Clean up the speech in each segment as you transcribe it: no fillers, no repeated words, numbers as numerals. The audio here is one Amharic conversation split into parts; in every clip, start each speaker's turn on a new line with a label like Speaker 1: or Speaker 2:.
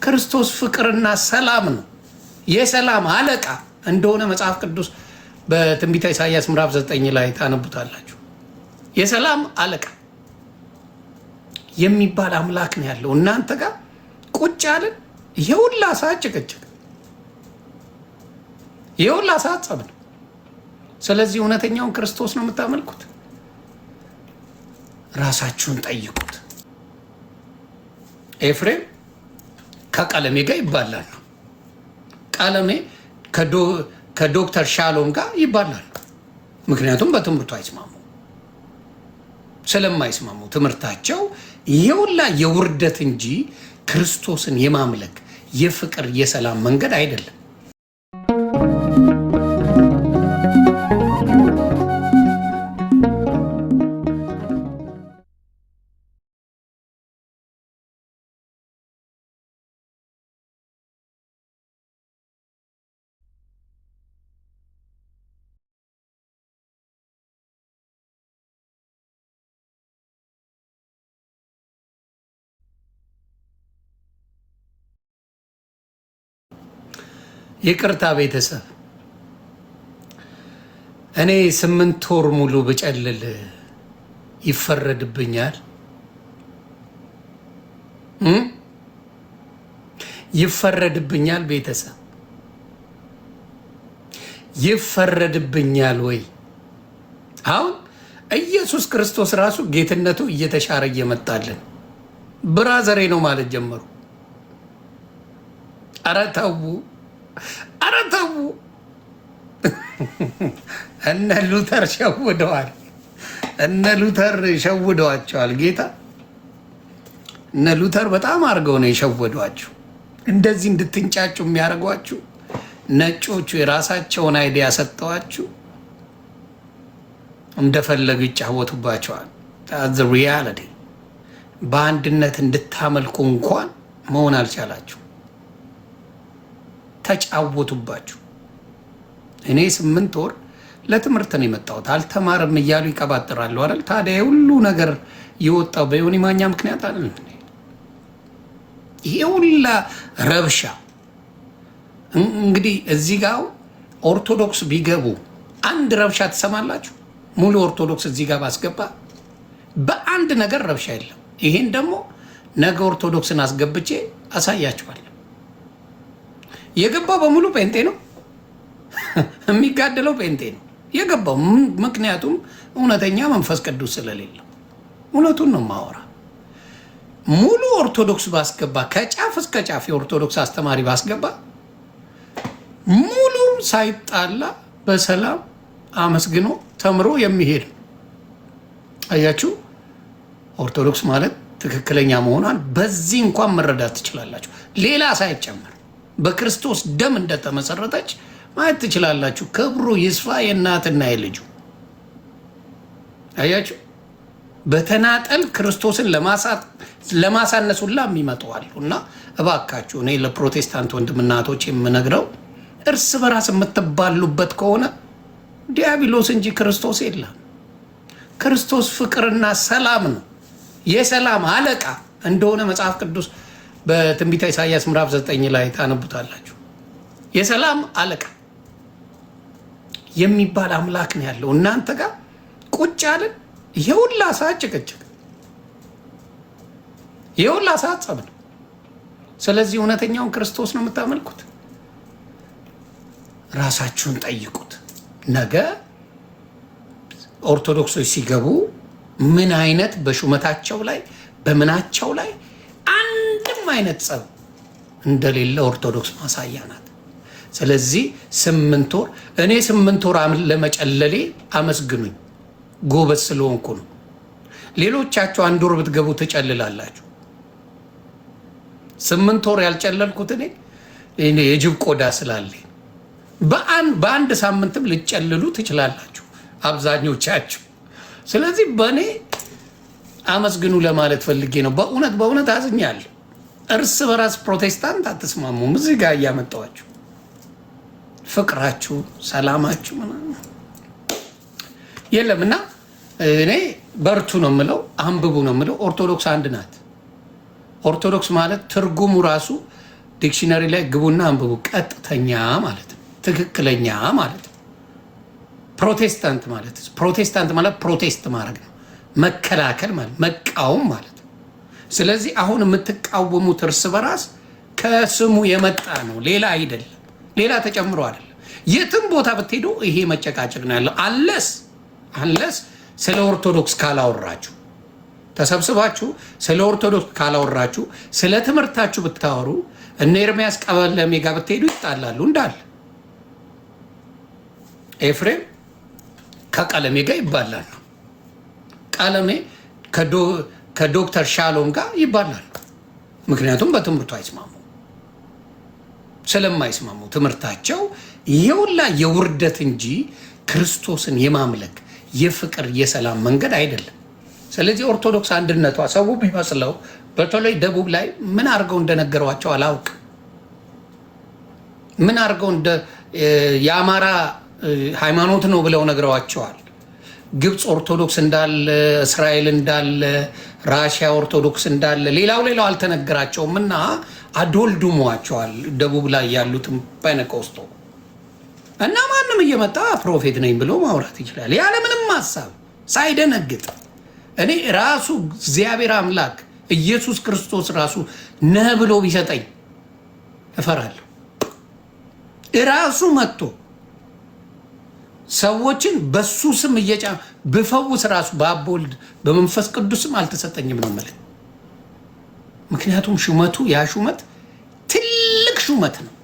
Speaker 1: ክርስቶስ ፍቅርና ሰላም ነው። የሰላም አለቃ እንደሆነ መጽሐፍ ቅዱስ በትንቢተ ኢሳይያስ ምዕራፍ 9 ላይ ታነቡታላችሁ። የሰላም አለቃ የሚባል አምላክ ነው ያለው። እናንተ ጋር ቁጭ ያለን የሁላ ሰዓት ጭቅጭቅ፣ የሁላ ሰዓት ጸብ ነው። ስለዚህ እውነተኛውን ክርስቶስ ነው የምታመልኩት? ራሳችሁን ጠይቁት። ኤፍሬም ከቀለሜ ጋር ይባላሉ። ቀለሜ ከዶክተር ሻሎም ጋር ይባላሉ። ምክንያቱም በትምህርቱ አይስማሙ። ስለማይስማሙ ትምህርታቸው የውላ የውርደት እንጂ ክርስቶስን የማምለክ የፍቅር የሰላም መንገድ አይደለም። ይቅርታ ቤተሰብ፣ እኔ 8 ወር ሙሉ ብጨልል ይፈረድብኛል? ይፈረድብኛል? ቤተሰብ ይፈረድብኛል ወይ? አሁን ኢየሱስ ክርስቶስ ራሱ ጌትነቱ እየተሻረ እየመጣልን ብራዘሬ ነው ማለት ጀመሩ። ኧረ ተው፣ ኧረ ተው። እነ ሉተር ሸውደዋል። እነ ሉተር ሸውደዋቸዋል። ጌታ እነ ሉተር በጣም አድርገው ነው የሸወዷችሁ። እንደዚህ እንድትንጫጩ የሚያደርጓችሁ ነጮቹ የራሳቸውን አይዲያ ሰጥተዋችሁ እንደፈለጉ ይጫወቱባቸዋል። ሪያሊቲ በአንድነት እንድታመልኩ እንኳን መሆን አልቻላችሁ። ተጫወቱባችሁ። እኔ 8 ወር ለትምህርት ነው የመጣሁት። አልተማርም እያሉ ይቀባጥራሉ አይደል? ታዲያ ሁሉ ነገር የወጣው በዮኒ ማኛ ምክንያት አይደል? ይሄ ሁላ ረብሻ እንግዲህ እዚህ ጋር ኦርቶዶክስ ቢገቡ አንድ ረብሻ ትሰማላችሁ? ሙሉ ኦርቶዶክስ እዚህ ጋር ባስገባ በአንድ ነገር ረብሻ የለም። ይሄን ደግሞ ነገ ኦርቶዶክስን አስገብቼ አሳያችኋለሁ። የገባው በሙሉ ጴንጤ ነው። የሚጋደለው ጴንጤ ነው የገባው። ምክንያቱም እውነተኛ መንፈስ ቅዱስ ስለሌለው። እውነቱን ነው ማወራ። ሙሉ ኦርቶዶክስ ባስገባ፣ ከጫፍ እስከ ጫፍ የኦርቶዶክስ አስተማሪ ባስገባ ሙሉ ሳይጣላ በሰላም አመስግኖ ተምሮ የሚሄድ አያችሁ። ኦርቶዶክስ ማለት ትክክለኛ መሆኗን በዚህ እንኳን መረዳት ትችላላችሁ። ሌላ ሳይጨመር በክርስቶስ ደም እንደተመሰረተች ማየት ትችላላችሁ። ክብሩ ይስፋ የእናትና የልጁ። አያችሁ። በተናጠል ክርስቶስን ለማሳነስ ሁላ የሚመጡዋሉ። እና እባካችሁ እኔ ለፕሮቴስታንት ወንድምና እህቶች የምነግረው እርስ በራስ የምትባሉበት ከሆነ ዲያብሎስ እንጂ ክርስቶስ የለም። ክርስቶስ ፍቅርና ሰላም ነው። የሰላም አለቃ እንደሆነ መጽሐፍ ቅዱስ በትንቢተ ኢሳይያስ ምዕራፍ 9 ላይ ታነቡታላችሁ። የሰላም አለቃ የሚባል አምላክ ነው ያለው። እናንተ ጋር ቁጭ ያለን የሁላ ሰዓት ጭቅጭቅ፣ የሁላ ሰዓት ጸብ ነው። ስለዚህ እውነተኛውን ክርስቶስ ነው የምታመልኩት? ራሳችሁን ጠይቁት። ነገ ኦርቶዶክሶች ሲገቡ ምን አይነት በሹመታቸው ላይ በምናቸው ላይ አንድም አይነት ጸብ እንደሌለ ኦርቶዶክስ ማሳያ ናት። ስለዚህ 8 ወር እኔ 8 ወር ለመጨለሌ አመስግኑኝ፣ ጎበዝ ስለሆንኩ ነው። ሌሎቻችሁ 1 ወር ብትገቡ ትጨልላላችሁ። 8 ወር ያልጨለልኩት እኔ የጅብ ቆዳ ስላለኝ በአንድ ሳምንትም ልጨልሉ ትችላላችሁ አብዛኞቻችሁ። ስለዚህ በእኔ አመስግኑ ለማለት ፈልጌ ነው። በእውነት አዝኛለሁ። እርስ በራስ ፕሮቴስታንት አትስማሙም። እዚህ ጋር እያመጣኋችሁ ፍቅራችሁ፣ ሰላማችሁ የለም። እና እኔ በርቱ ነው የምለው፣ አንብቡ ነው የምለው። ኦርቶዶክስ አንድ ናት። ኦርቶዶክስ ማለት ትርጉሙ ራሱ ዲክሽነሪ ላይ ግቡና አንብቡ። ቀጥተኛ ማለት ነው፣ ትክክለኛ ማለት ነው። ፕሮቴስታንት ማለት ፕሮቴስት ማድረግ ነው፣ መከላከል ማለት መቃወም ማለት ነው። ስለዚህ አሁን የምትቃወሙት እርስ በራስ ከስሙ የመጣ ነው፣ ሌላ አይደለም፣ ሌላ ተጨምሮ አይደለም። የትም ቦታ ብትሄዱ ይሄ መጨቃጨቅ ነው ያለው። አንለስ ስለ ኦርቶዶክስ ካላወራችሁ፣ ተሰብስባችሁ ስለ ኦርቶዶክስ ካላወራችሁ፣ ስለ ትምህርታችሁ ብታወሩ እነ ኤርሚያስ ቀበለሜ ጋር ብትሄዱ ይጣላሉ እንዳለ። ኤፍሬም ከቀለሜ ጋር ይባላሉ። ቀለሜ ከዶክተር ሻሎም ጋር ይባላሉ። ምክንያቱም በትምህርቱ አይስማሙ። ስለማይስማሙ ትምህርታቸው ይሄውላ የውርደት እንጂ ክርስቶስን የማምለክ የፍቅር የሰላም መንገድ አይደለም። ስለዚህ ኦርቶዶክስ አንድነቷ ሰው ቢመስለው በተለይ ደቡብ ላይ ምን አድርገው እንደነገሯቸው አላውቅም። ምን አድርገው የአማራ ሃይማኖት ነው ብለው ነግረዋቸዋል። ግብፅ ኦርቶዶክስ እንዳለ፣ እስራኤል እንዳለ፣ ራሽያ ኦርቶዶክስ እንዳለ፣ ሌላው አልተነገራቸውም እና አዶልዱሟቸዋል። ደቡብ ላይ ያሉትም ፔንቴኮስቶ እና ማንም እየመጣ ፕሮፌት ነኝ ብሎ ማውራት ይችላል ያለምንም ሀሳብ ሳይደነግጥ። እኔ ራሱ እግዚአብሔር አምላክ ኢየሱስ ክርስቶስ ራሱ ነህ ብሎ ቢሰጠኝ እፈራለሁ። ራሱ መጥቶ ሰዎችን በሱ ስም ብፈውስ ራሱ በአብ በወልድ በመንፈስ ቅዱስም አልተሰጠኝም ነው ማለት። ምክንያቱም ሹመቱ ያ ሹመት ትልቅ ሹመት ነው፣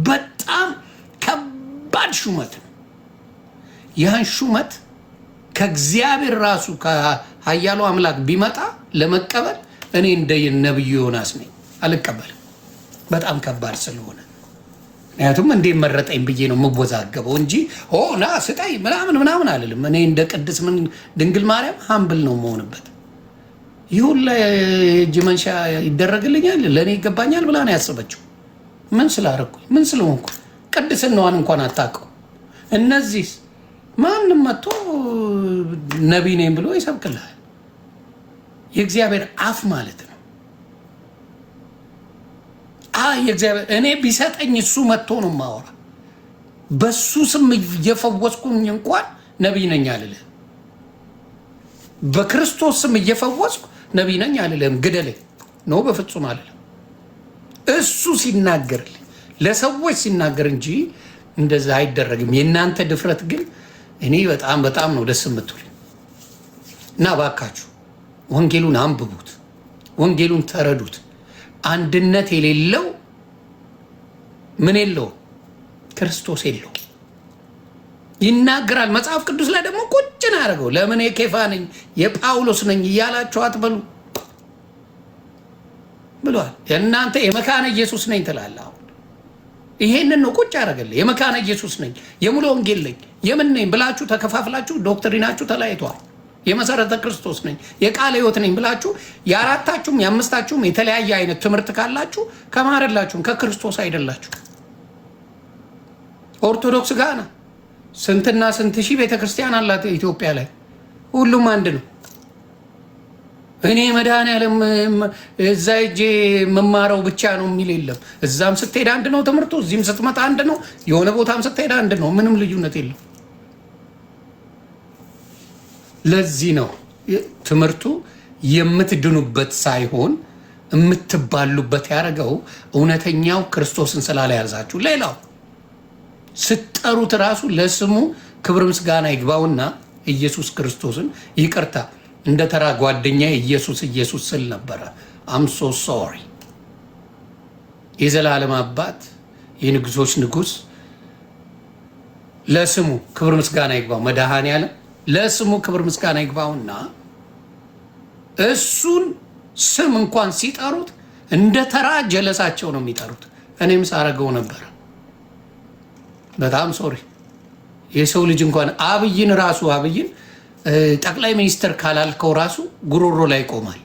Speaker 1: በጣም ከባድ ሹመት ነው። ያን ሹመት ከእግዚአብሔር ራሱ ከኃያሉ አምላክ ቢመጣ ለመቀበል እኔ እንደ ነብዩ ዮናስ ነኝ፣ አልቀበልም። በጣም ከባድ ስለሆነ ምክንያቱም እንዴት መረጠኝ ብዬ ነው የምወዛገበው እንጂ ና ስጠኝ ምናምን አልልም። እኔ እንደ ቅድስት ድንግል ማርያም ሀምብል ነው መሆንበት። ይሁን ለእጅ መንሻ ይደረግልኛል ለእኔ ይገባኛል ብላ ነው ያሰበችው። ምን ስላረኩኝ ምን ስለሆንኩ ቅድስናዋን እንኳን አታውቀው። እነዚህ ማንም መጥቶ ነቢይ ነኝ ብሎ ይሰብክልሃል። የእግዚአብሔር አፍ ማለት ነው። የእግዚአብሔር እኔ ቢሰጠኝ እሱ መጥቶ ነው ማወራ። በሱ ስም እየፈወስኩኝ እንኳን ነቢይ ነኝ አልልህም። በክርስቶስ ስም እየፈወስኩ ነቢይ ነኝ አልልህም። ግደለኝ ነው በፍጹም አልልም። እሱ ሲናገርልኝ ለሰዎች ሲናገር እንጂ እንደዛ አይደረግም። የእናንተ ድፍረት ግን እኔ በጣም ነው ደስ የምትሉኝ። እና ባካችሁ ወንጌሉን አንብቡት፣ ወንጌሉን ተረዱት። አንድነት የሌለው ምን የለው ክርስቶስ የለው ይናገራል። መጽሐፍ ቅዱስ ላይ ደግሞ ቁጭ ነው ያደረገው። ለምን የኬፋ ነኝ የጳውሎስ ነኝ እያላችሁ አትበሉ ብሏል። የእናንተ የመካነ ኢየሱስ ነኝ ትላለህ። አሁን ይሄንን ነው ቁጭ ያደረገልህ። የመካነ ኢየሱስ ነኝ የሙሉ ወንጌል ነኝ የምን ነኝ ብላችሁ ተከፋፍላችሁ ዶክትሪናችሁ ተለያይቷል። የመሰረተ ክርስቶስ ነኝ የቃለ ሕይወት ነኝ ብላችሁ የአራታችሁም የአምስታችሁም የተለያየ አይነት ትምህርት ካላችሁ ከማረላችሁም ከክርስቶስ አይደላችሁ። ኦርቶዶክስ ጋር ስንትና ስንት ሺህ ቤተክርስቲያን አላት ኢትዮጵያ ላይ። ሁሉም አንድ ነው። እኔ መድኃኔዓለም እዛ ሄጄ መማረው ብቻ ነው የሚል የለም። እዛም ስትሄድ አንድ ነው ትምህርቱ፣ እዚህም ስትመጣ አንድ ነው፣ የሆነ ቦታም ስትሄድ አንድ ነው። ምንም ልዩነት የለም። ለዚህ ነው ትምህርቱ የምትድኑበት ሳይሆን የምትባሉበት ያደረገው እውነተኛው ክርስቶስን ስላለያዛችሁ። ሌላው ስትጠሩት ራሱ ለስሙ ክብር ምስጋና ይግባውና ኢየሱስ ክርስቶስን ይቅርታ እንደ ተራ ጓደኛ ኢየሱስ ስል ነበረ። አም ሶ ሶሪ። የዘላለም አባት የንጉሶች ንጉስ ለስሙ ክብር ምስጋና ይግባው መድኃኔዓለም ለስሙ ክብር ምስጋና ይግባውና እሱን ስም እንኳን ሲጠሩት እንደ ተራ ጀለሳቸው ነው የሚጠሩት። እኔም ሳረገው ነበር። በጣም ሶሪ። የሰው ልጅ እንኳን አብይን ጠቅላይ ሚኒስትር ካላልከው ራሱ ጉሮሮ ላይ ይቆማል።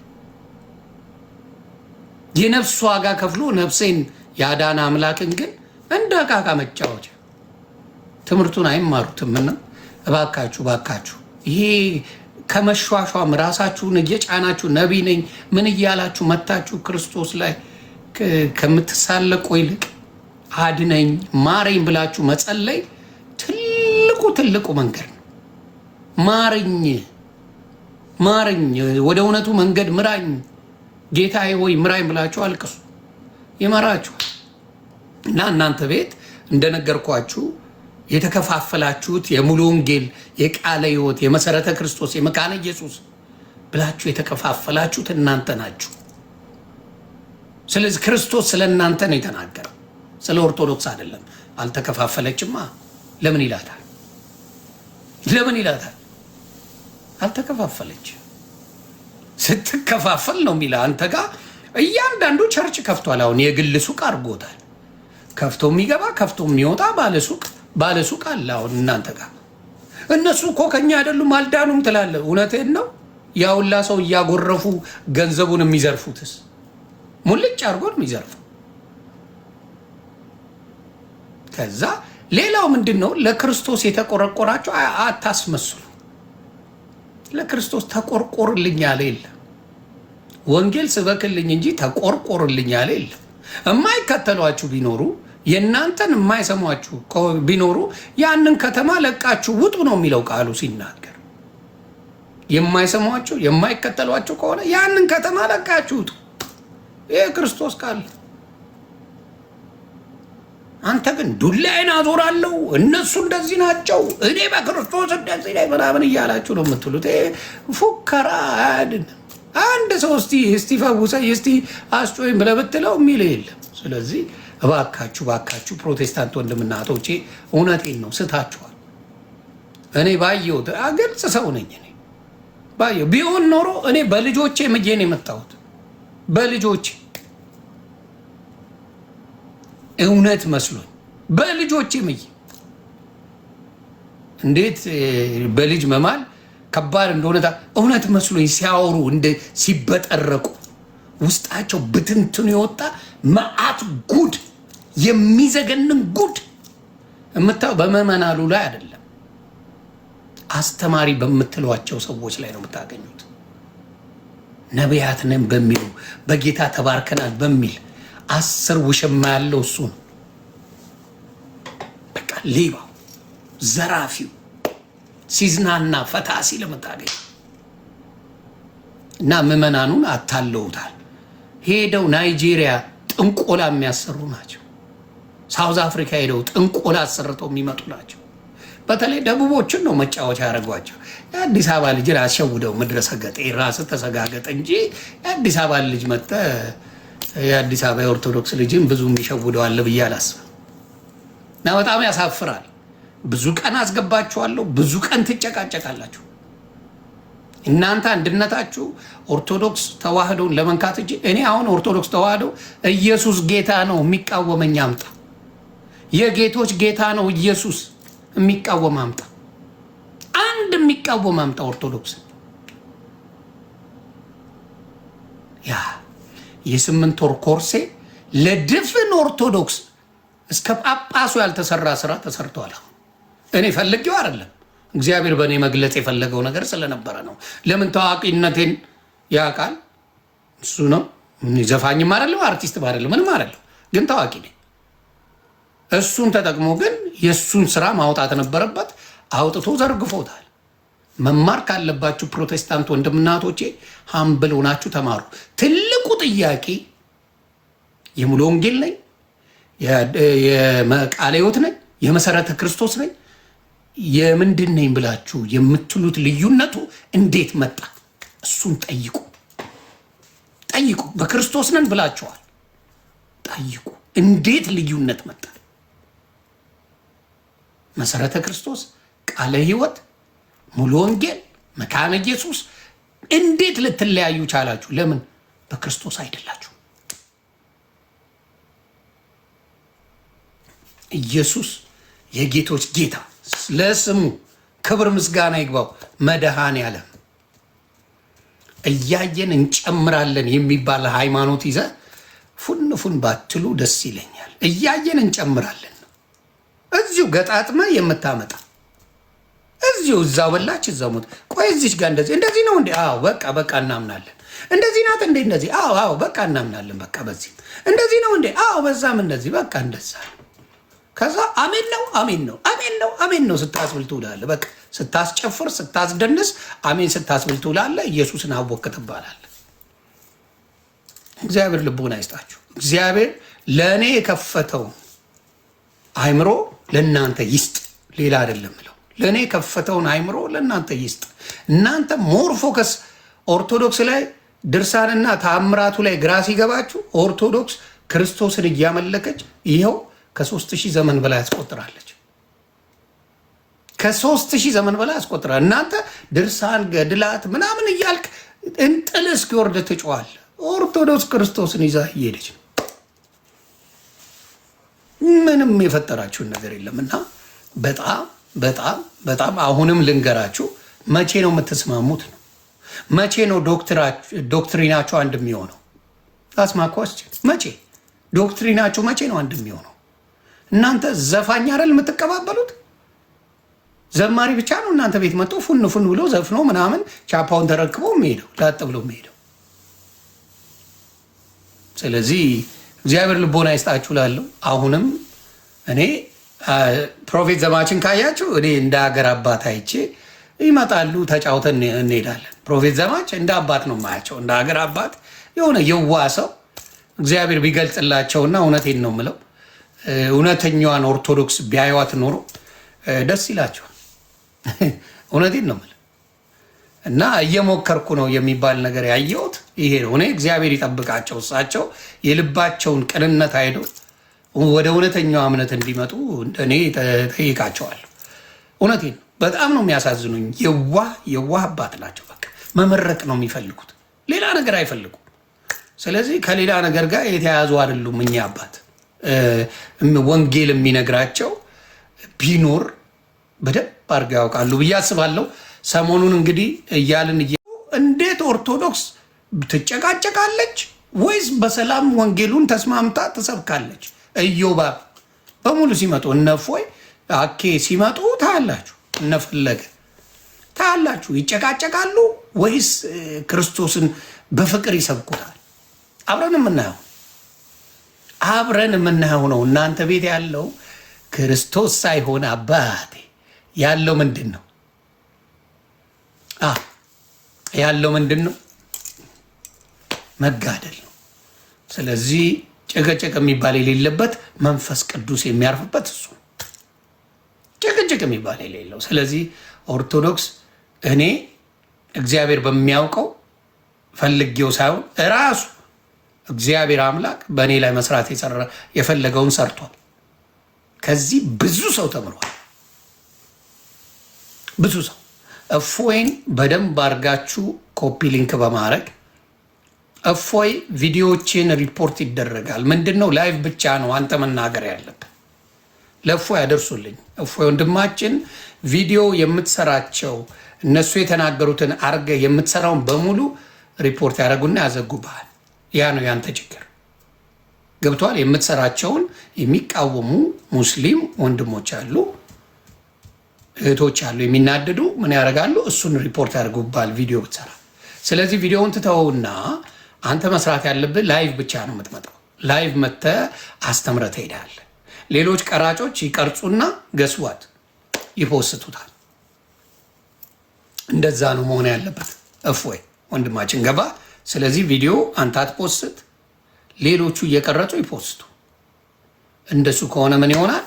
Speaker 1: የነፍስ ዋጋ ከፍሎ ነፍሴን ያዳነ አምላክን ግን እንደ ዕቃ መጫወቻ ትምህርቱን አይማሩትም። እና እባካችሁ ይሄ ከመሿሿም ራሳችሁን እየጫናችሁ ነቢይ ነኝ ምን እያላችሁ መታችሁ ክርስቶስ ላይ ከምትሳለቁ ይልቅ አድነኝ ማረኝ ብላችሁ መጸለይ ትልቁ መንገድ ነው። ማረኝ፣ ወደ እውነቱ መንገድ ምራኝ፣ ጌታዬ ሆይ ምራኝ ብላችሁ አልቅሱ፣ ይመራችኋል። እና እናንተ ቤት እንደነገርኳችሁ የተከፋፈላችሁት የሙሉ ወንጌል፣ የቃለ ሕይወት፣ የመሰረተ ክርስቶስ፣ የመካነ ኢየሱስ ብላችሁ የተከፋፈላችሁት እናንተ ናችሁ። ስለዚህ ክርስቶስ ስለ እናንተ ነው የተናገረው፣ ስለ ኦርቶዶክስ አይደለም። አልተከፋፈለችማ። ለምን ይላታል? አልተከፋፈለች። ስትከፋፈል ነው የሚለ አንተ ጋር እያንዳንዱ ቸርች ከፍቷል። አሁን የግል ሱቅ አድርጎታል። ከፍቶ የሚገባ ከፍቶ የሚወጣ ባለሱቅ አለ። አሁን እናንተ ጋር እነሱ እኮ ከኛ አይደሉም አልዳኑም ትላለህ። እውነትህን ነው። ያውላ ሰው እያጎረፉ ገንዘቡን የሚዘርፉትስ ሙልጭ አድርጎ የሚዘርፉ። ከዛ ሌላው ምንድን ነው? ለክርስቶስ የተቆረቆራቸው አታስመስሉ። ለክርስቶስ ተቆርቆርልኝ ያለ የለም። ወንጌል ስበክልኝ እንጂ ተቆርቆርልኝ ያለ የለም። የማይከተሏችሁ ቢኖሩ የእናንተን የማይሰሟችሁ ቢኖሩ ያንን ከተማ ለቃችሁ ውጡ ነው የሚለው ቃሉ ሲናገር። የማይሰሟችሁ የማይከተሏችሁ ከሆነ ያንን ከተማ ለቃችሁ ውጡ። ይህ ክርስቶስ ቃል። አንተ ግን ዱላዬን አዞራለሁ፣ እነሱ እንደዚህ ናቸው፣ እኔ በክርስቶስ እንደዚህ ላይ ምናምን እያላችሁ ነው የምትሉት። ፉከራ አያድን። አንድ ሰው እስቲ ፈውሰኝ እስቲ አስጮኝ ብለህ ብትለው የሚል የለም። ስለዚህ እባካችሁ ፕሮቴስታንት ወንድምና እህቶቼ እውነቴን ነው፣ ስታችኋል። እኔ ባየሁት ግልጽ ሰው ነኝ። እኔ ባየሁ ቢሆን ኖሮ እኔ በልጆቼ ምጄ ነው የመጣሁት። በልጆቼ እውነት መስሎኝ በልጆቼ ምዬ። እንዴት በልጅ መማል ከባድ እንደሆነ እውነት መስሎኝ ሲያወሩ ሲበጠረቁ ውስጣቸው ብትንትኑ የወጣ መዓት ጉድ፣ የሚዘገንን ጉድ የምታው በምዕመናኑ ላይ አይደለም፣ አስተማሪ በምትሏቸው ሰዎች ላይ ነው የምታገኙት። ነቢያት ነን በሚሉ በጌታ ተባርከናል በሚል 10 ውሽማ ያለው እሱ ነው። በቃ ሌባው፣ ዘራፊው ሲዝናና ፈታ ሲል የምታገኝ እና ምዕመናኑን አታለውታል። ሄደው ናይጄሪያ ጥንቆላ የሚያሰሩ ናቸው። ሳውዝ አፍሪካ ሄደው ጥንቆላ አሰርተው የሚመጡ ናቸው። በተለይ ደቡቦችን ነው መጫወቻ ያደረጓቸው። የአዲስ አበባ ልጅ አሸውደው ምድረ ሰገጤ ራስ ተሰጋገጠ እንጂ የአዲስ አበባ ልጅ መጠ የአዲስ አበባ የኦርቶዶክስ ልጅም ብዙ የሚሸውደው አለ ብዬ አላስብም። እና በጣም ያሳፍራል። ብዙ ቀን አስገባችኋለሁ፣ ብዙ ቀን ትጨቃጨቃላችሁ። እናንተ አንድነታችሁ ኦርቶዶክስ ተዋህዶን ለመንካት እንጂ እኔ አሁን ኦርቶዶክስ ተዋህዶ ኢየሱስ ጌታ ነው የሚቃወመኝ አምጣ። የጌቶች ጌታ ነው ኢየሱስ የሚቃወም አምጣ። አንድ የሚቃወም አምጣ። ኦርቶዶክስ ያ የ8 ወር ኮርሴ ለድፍን ኦርቶዶክስ እስከ ጳጳሱ ያልተሰራ ስራ ተሰርቷል። እኔ ፈልጌው አይደለም፣ እግዚአብሔር በእኔ መግለጽ የፈለገው ነገር ስለነበረ ነው። ለምን ታዋቂነቴን ያውቃል እሱ ነው። ዘፋኝም አይደለም አርቲስትም አይደለም ምንም አይደለም፣ ግን ታዋቂ ነኝ። እሱን ተጠቅሞ ግን የእሱን ስራ ማውጣት ነበረበት፣ አውጥቶ ዘርግፎታል። መማር ካለባችሁ ፕሮቴስታንት ወንድምናቶቼ ሀምብል ሆናችሁ ተማሩ። ትልቁ ጥያቄ የሙሉ ወንጌል ነኝ፣ የቃለ ሕይወት ነኝ፣ የመሰረተ ክርስቶስ ነኝ፣ የምንድን ነኝ ብላችሁ የምትሉት ልዩነቱ እንዴት መጣ? እሱን ጠይቁ። በክርስቶስ ነን ብላችኋል፣ ጠይቁ። እንዴት ልዩነት መጣ? መሰረተ ክርስቶስ፣ ቃለ ሕይወት፣ ሙሉ ወንጌል፣ መካነ ኢየሱስ እንዴት ልትለያዩ ቻላችሁ? ለምን? በክርስቶስ አይደላችሁ። ኢየሱስ የጌቶች ጌታ፣ ለስሙ ክብር ምስጋና ይግባው። መድኃኔዓለም እያየን እንጨምራለን የሚባል ሃይማኖት ይዘ ፉን ባትሉ ደስ ይለኛል። እያየን እንጨምራለን ነው እዚሁ ገጣጥመ የምታመጣ እዚሁ እዛው በላች እዛው ሞት። ቆይ እዚች ጋር እንደዚህ ነው እንዴ? አዎ በቃ እናምናለን። እንደዚህ ናት እንዴ? እንደዚህ አዎ፣ በቃ እናምናለን። በቃ በዚህ እንደዚህ ነው እንዴ? አዎ፣ በዛም እንደዚህ በቃ እንደዛ። ከዛ አሜን ነው ስታስብል ትውላለህ። በቃ ስታስጨፍር፣ ስታስደንስ አሜን ስታስብል ትውላለህ። ኢየሱስን አወቅ ትባላለህ። እግዚአብሔር ልቦና አይስጣችሁ። እግዚአብሔር ለእኔ የከፈተው አይምሮ ለእናንተ ይስጥ። ሌላ አይደለም ብለው ለእኔ የከፈተውን አይምሮ ለእናንተ ይስጥ። እናንተ ሞር ፎከስ ኦርቶዶክስ ላይ ድርሳንና ተአምራቱ ላይ ግራ ሲገባችሁ ኦርቶዶክስ ክርስቶስን እያመለከች ይኸው ከ3000 ዘመን በላይ ያስቆጥራለች። ከ3000 ዘመን በላይ ያስቆጥራል። እናንተ ድርሳን ገድላት ምናምን እያልክ እንጥል እስኪወርድ ትጮዋል። ኦርቶዶክስ ክርስቶስን ይዛ እየሄደች ነው። ምንም የፈጠራችሁን ነገር የለም እና በጣም አሁንም ልንገራችሁ፣ መቼ ነው የምትስማሙት ነው? መቼ ነው ዶክትሪናችሁ አንድ የሚሆነው? ታስማኳስ መቼ ዶክትሪናችሁ መቼ ነው አንድ የሚሆነው? እናንተ ዘፋኝ አይደል የምትቀባበሉት? ዘማሪ ብቻ ነው እናንተ ቤት መጥቶ ፉን ብሎ ዘፍኖ ምናምን ቻፓውን ተረክቦ የሚሄደው ላጥ ብሎ የሚሄደው። ስለዚህ እግዚአብሔር ልቦና ይስጣችሁ ላለው አሁንም እኔ ፕሮፌት ዘማችን ካያችሁ እኔ እንደ ሀገር አባት አይቼ ይመጣሉ፣ ተጫውተን እንሄዳለን። ፕሮፌት ዘማች እንደ አባት ነው የማያቸው፣ እንደ ሀገር አባት የሆነ የዋ ሰው እግዚአብሔር ቢገልጽላቸውና እውነቴን ነው የምለው እውነተኛዋን ኦርቶዶክስ ቢያዩዋት ኖሮ ደስ ይላቸዋል። እውነቴን ነው የምለው እና እየሞከርኩ ነው የሚባል ነገር ያየሁት ይሄ ነው። እኔ እግዚአብሔር ይጠብቃቸው፣ እሳቸው የልባቸውን ቅንነት አይደው ወደ እውነተኛው እምነት እንዲመጡ እኔ ጠይቃቸዋለሁ። እውነቴን ነው። በጣም ነው የሚያሳዝኑኝ። የዋህ አባት ናቸው። በቃ መመረቅ ነው የሚፈልጉት፣ ሌላ ነገር አይፈልጉም። ስለዚህ ከሌላ ነገር ጋር የተያያዙ አይደሉም። እኛ አባት ወንጌል የሚነግራቸው ቢኖር በደንብ አድርገው ያውቃሉ ብዬ አስባለሁ። ሰሞኑን እንግዲህ እያልን እንዴት ኦርቶዶክስ ትጨቃጨቃለች ወይስ በሰላም ወንጌሉን ተስማምታ ትሰብካለች? እዮባ በሙሉ ሲመጡ እነፎይ አኬ ሲመጡ ታያላችሁ፣ እነፈለገ ታያላችሁ። ይጨቃጨቃሉ ወይስ ክርስቶስን በፍቅር ይሰብኩታል? አብረን የምናየው ነው። እናንተ ቤት ያለው ክርስቶስ ሳይሆን አባቴ ያለው ምንድን ነው? ያለው ምንድን ነው? መጋደል ነው። ስለዚህ ጭቅጭቅ የሚባል የሌለበት መንፈስ ቅዱስ የሚያርፍበት እሱ ጭቅጭቅ የሚባል የሌለው። ስለዚህ ኦርቶዶክስ እኔ እግዚአብሔር በሚያውቀው ፈልጌው ሳይሆን እራሱ እግዚአብሔር አምላክ በእኔ ላይ መስራት የፈለገውን ሰርቷል። ከዚህ ብዙ ሰው ተምሯል። ብዙ ሰው እፎይን በደንብ አድርጋችሁ ኮፒ ሊንክ በማድረግ እፎይ ቪዲዮዎችን ሪፖርት ይደረጋል። ምንድነው ላይቭ ብቻ ነው አንተ መናገር ያለብህ። ለእፎይ ያደርሱልኝ። እፎይ ወንድማችን ቪዲዮ የምትሰራቸው እነሱ የተናገሩትን አርገ የምትሰራውን በሙሉ ሪፖርት ያደረጉና ያዘጉብሃል። ያ ነው ያንተ ችግር። ገብቷል? የምትሰራቸውን የሚቃወሙ ሙስሊም ወንድሞች አሉ፣ እህቶች አሉ፣ የሚናደዱ ምን ያደርጋሉ? እሱን ሪፖርት ያደርጉብሃል ቪዲዮ ብትሰራ። ስለዚህ ቪዲዮውን ትተውና አንተ መስራት ያለብህ ላይቭ ብቻ ነው የምትመጣው። ላይቭ መጥተህ አስተምረህ ትሄዳለህ። ሌሎች ቀራጮች ይቀርጹና ገስዋት ይፖስቱታል። እንደዛ ነው መሆን ያለበት። እፎይ ወንድማችን ገባ። ስለዚህ ቪዲዮ አንተ አትፖስት፣ ሌሎቹ እየቀረጹ ይፖስቱ። እንደሱ ከሆነ ምን ይሆናል?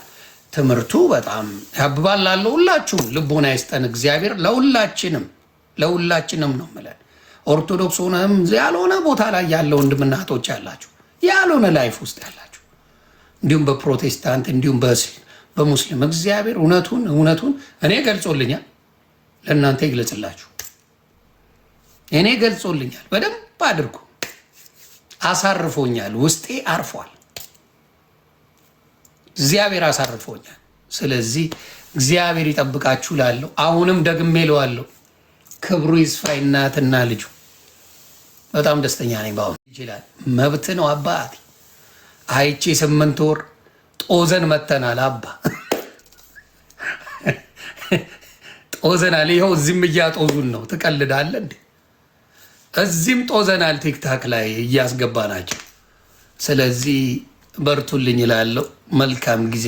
Speaker 1: ትምህርቱ በጣም ያብባል። ላለው ሁላችሁም ልቦና ይስጠን እግዚአብሔር። ለሁላችንም ነው የምለን። ኦርቶዶክስ ሆነም ያልሆነ ቦታ ላይ ያለ ወንድምና እህቶች ያላችሁ፣ ያልሆነ ላይፍ ውስጥ ያላችሁ፣ እንዲሁም በፕሮቴስታንት እንዲሁም በሙስሊም እግዚአብሔር እውነቱን እኔ ገልጾልኛል፣ ለእናንተ ይግለጽላችሁ። እኔ ገልጾልኛል፣ በደንብ አድርጎ አሳርፎኛል። ውስጤ አርፏል። እግዚአብሔር አሳርፎኛል። ስለዚህ እግዚአብሔር ይጠብቃችሁ ላለሁ አሁንም ደግሜ እለዋለሁ። ክብሩ ይስፋ እናትና ልጁ። በጣም ደስተኛ ነኝ። በአሁኑ ይችላል መብት ነው አባቴ። አይቼ 8 ወር ጦዘን መተናል። አባ ጦዘናል። ይኸው እዚህም እያጦዙን ነው። ትቀልዳለህ እንዴ? እዚህም ጦዘናል ቲክታክ ላይ እያስገባ ናቸው። ስለዚህ በርቱልኝ እላለሁ። መልካም ጊዜ